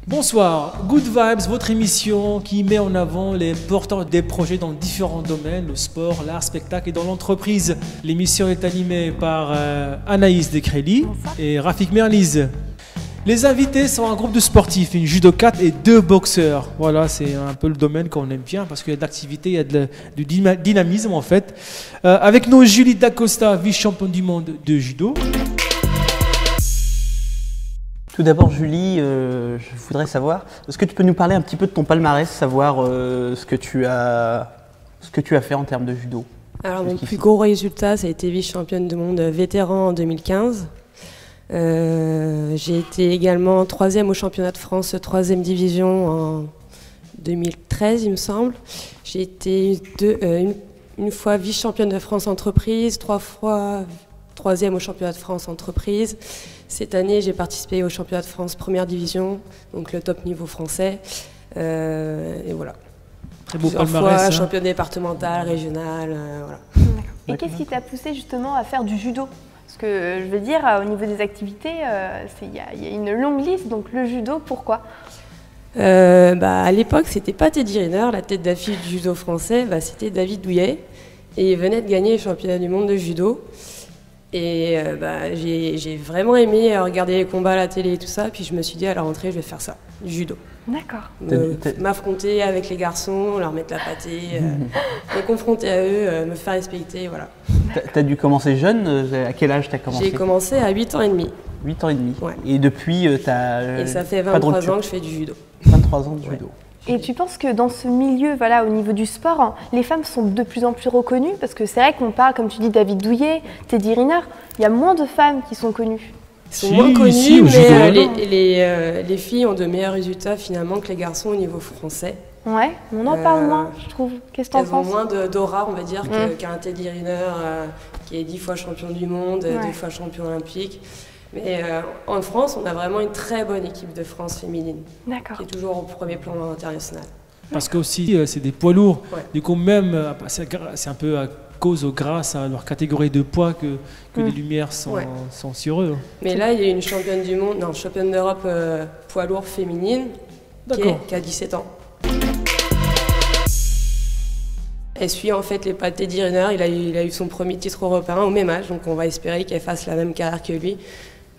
Bonsoir, Good Vibes, votre émission qui met en avant les porteurs des projets dans différents domaines, le sport, l'art, spectacle et dans l'entreprise. L'émission est animée par Anaïs Descrély et Rafik Merliz. Les invités sont un groupe de sportifs, une judokate et 2 boxeurs. Voilà, c'est un peu le domaine qu'on aime bien parce qu'il y a de l'activité, il y a du dynamisme en fait. Avec nous, Julie Dacosta, vice-championne du monde de judo. Tout d'abord, Julie, je voudrais savoir, est-ce que tu peux nous parler un petit peu de ton palmarès, savoir ce que tu as fait en termes de judo? Alors, mon plus gros résultat, ça a été vice-championne du monde vétéran en 2015. J'ai été également 3e au championnat de France, 3e division en 2013, il me semble. J'ai été une fois vice-championne de France entreprise, 3 fois 3e au championnat de France entreprise. Cette année, j'ai participé au championnat de France première division, donc le top niveau français. Et voilà. Très beau Plusieurs palmarès. fois championne départementale, régionale, voilà. Et qu'est-ce qui t'a poussé justement à faire du judo? Parce que je veux dire, au niveau des activités, il y a une longue liste, donc le judo, pourquoi? À l'époque, c'était pas Teddy Riner, la tête d'affiche du judo français, c'était David Douillet. Et il venait de gagner le championnat du monde de judo. Et j'ai vraiment aimé regarder les combats à la télé et tout ça. Puis je me suis dit à la rentrée, je vais faire ça, du judo. D'accord. M'affronter avec les garçons, leur mettre la pâtée, me confronter à eux, me faire respecter, voilà. T'as dû commencer jeune, à quel âge t'as commencé? J'ai commencé à 8 ans et demi. 8 ans et demi. Ouais. Et depuis, t'as... Et ça fait 23 ans que je fais du judo. 23 ans de judo. Et tu penses que dans ce milieu, voilà, au niveau du sport, les femmes sont de plus en plus reconnues? Parce que c'est vrai qu'on parle, comme tu dis, David Douillet, Teddy Riner, il y a moins de femmes qui sont connues. Ils sont moins connus, mais les filles ont de meilleurs résultats finalement que les garçons au niveau français. Ouais, on en parle moins, je trouve. Qu'est-ce que t'en penses? Elles ont moins d'aura, on va dire, qu'un Teddy Riner qui est 10 fois champion du monde, 2 fois champion olympique. Mais en France, on a vraiment une très bonne équipe de France féminine. D'accord. Qui est toujours au premier plan international. Parce que aussi, c'est des poids lourds. Ouais. Du coup, même, c'est un peu grâce à leur catégorie de poids que les lumières sont sur eux. Mais là, il y a une championne du monde, non, championne d'Europe poids lourd féminine qui a 17 ans. Elle suit en fait les pas de Teddy Riner. Il a eu son premier titre européen au même âge, donc on va espérer qu'elle fasse la même carrière que lui.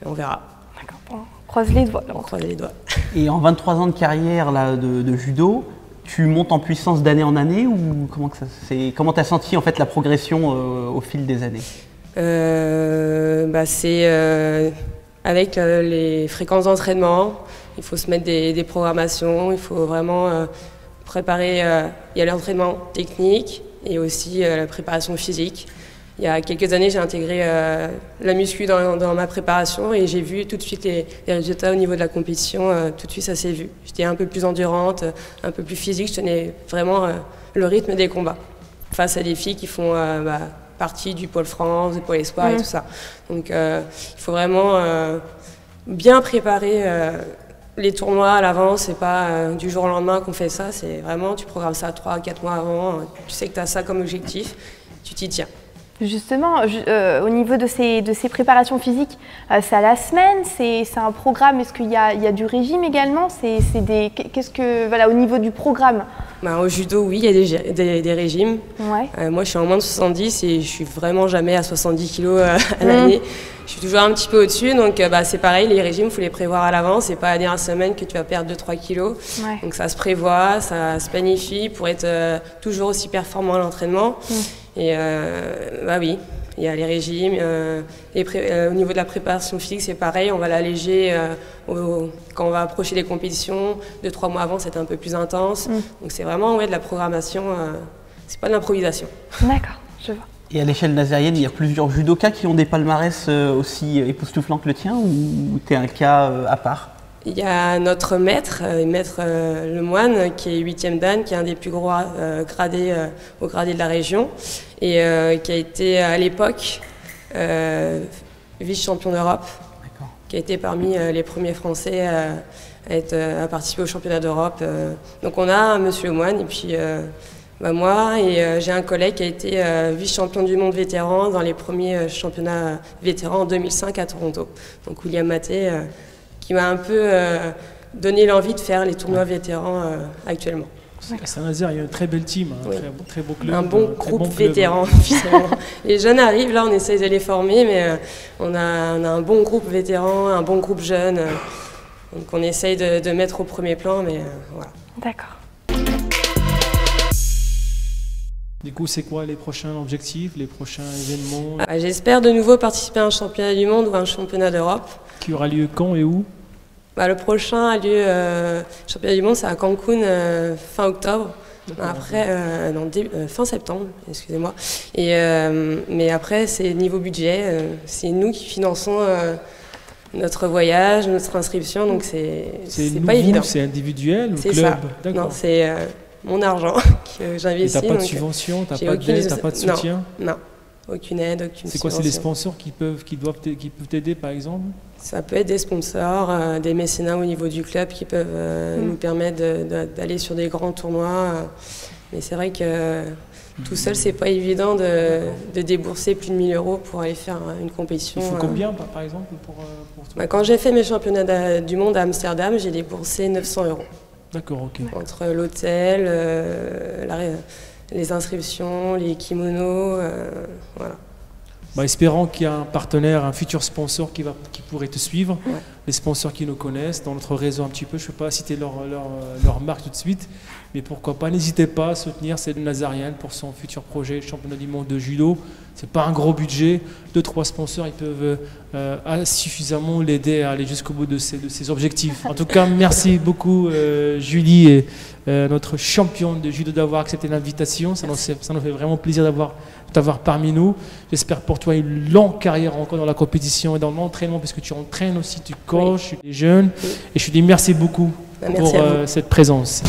On verra. D'accord, on croise les doigts. On croise les doigts. Et en 23 ans de carrière là, de judo, tu montes en puissance d'année en année ou comment t'as senti en fait la progression au fil des années? C'est avec les fréquences d'entraînement. Il faut se mettre des programmations. Il faut vraiment préparer. Il y a l'entraînement technique et aussi la préparation physique. Il y a quelques années, j'ai intégré la muscu dans ma préparation et j'ai vu tout de suite les résultats au niveau de la compétition. Tout de suite, ça s'est vu. J'étais un peu plus endurante, un peu plus physique. Je tenais vraiment le rythme des combats face à des filles qui font partie du pôle France, du pôle espoir et tout ça. Donc, il faut vraiment bien préparer les tournois à l'avance. C'est pas du jour au lendemain qu'on fait ça. C'est vraiment, tu programmes ça 3 à 4 mois avant. Tu sais que tu as ça comme objectif. Tu t'y tiens. Justement, au niveau de ces préparations phisiques, c'est à la semaine, c'est un programme, est-ce qu'il y a du régime également? Voilà, au niveau du programme? Au judo, oui, il y a des régimes. Ouais. Moi, je suis en moins de 70 et je suis vraiment jamais à 70 kilos à l'année. Je suis toujours un petit peu au-dessus, donc c'est pareil, les régimes, il faut les prévoir à l'avance. C'est pas la dernière semaine que tu vas perdre 2-3 kilos. Ouais. Donc ça se prévoit, ça se planifie pour être toujours aussi performant à l'entraînement. Et oui, il y a les régimes. Au niveau de la préparation physique, c'est pareil, on va l'alléger quand on va approcher les compétitions. 2-3 mois avant, c'est un peu plus intense. Donc c'est vraiment de la programmation, c'est pas de l'improvisation. D'accord, je vois. Et à l'échelle nazérienne, il y a plusieurs judokas qui ont des palmarès aussi époustouflants que le tien ou t'es un cas à part? Il y a notre maître, maître Lemoine, qui est 8e dan, qui est un des plus gros gradés au gradé de la région et qui a été à l'époque vice-champion d'Europe, qui a été parmi les premiers Français à participer au championnat d'Europe. Donc on a monsieur Lemoine et puis moi et j'ai un collègue qui a été vice-champion du monde vétéran dans les premiers championnats vétérans en 2005 à Toronto. Donc William Maté qui m'a un peu donné l'envie de faire les tournois vétérans actuellement. À Saint-Nazaire, il y a une très belle team, un Oui. très beau club. Un bon très groupe bon club. vétéran, finalement. Les jeunes arrivent, là on essaye de les former, mais on a un bon groupe vétéran, un bon groupe jeune. Donc on essaye de mettre au premier plan, mais voilà. D'accord. Du coup, c'est quoi les prochains objectifs, les prochains événements J'espère de nouveau participer à un championnat du monde ou à un championnat d'Europe. qui aura lieu quand et où? Le prochain a lieu, championnat du monde, c'est à Cancun fin octobre. Après, fin septembre, excusez-moi. Mais après, c'est niveau budget. C'est nous qui finançons notre voyage, notre inscription, donc c'est nouveau, pas évident. C'est individuel ou C'est club? ça. D'accord. Non, c'est mon argent que Et j'investis. t'as pas de donc, subvention, t'as j'ai pas aucune d'aide, t'as pas de soutien? Non, aucune aide, aucune C'est quoi, c'est les subvention. sponsors qui peuvent t'aider par exemple? Ça peut être des sponsors, des mécénats au niveau du club qui peuvent nous permettre d'aller sur des grands tournois. Mais c'est vrai que tout seul, c'est pas évident de débourser plus de 1 000 € pour aller faire une compétition. Il faut combien par exemple pour toi? Quand j'ai fait mes championnats du monde à Amsterdam, j'ai déboursé 900 €. D'accord, ok. Entre l'hôtel, les inscriptions, les kimonos, voilà. Espérons qu'il y a un partenaire, un futur sponsor qui pourrait te suivre. Ouais. Les sponsors qui nous connaissent, dans notre réseau un petit peu, je ne vais pas citer leur marque tout de suite, mais pourquoi pas, n'hésitez pas à soutenir Cédou Nazarian pour son futur projet, championnat du monde de judo. C'est pas un gros budget, 2-3 sponsors, ils peuvent suffisamment l'aider à aller jusqu'au bout de ses objectifs. En tout cas, merci beaucoup Julie, et, notre championne de judo, d'avoir accepté l'invitation. Ça nous fait vraiment plaisir t'avoir parmi nous. J'espère pour toi une longue carrière encore dans la compétition et dans l'entraînement, parce que tu entraînes aussi, tu coaches les jeunes. Oui. Et je te dis merci beaucoup Merci pour à vous. cette présence.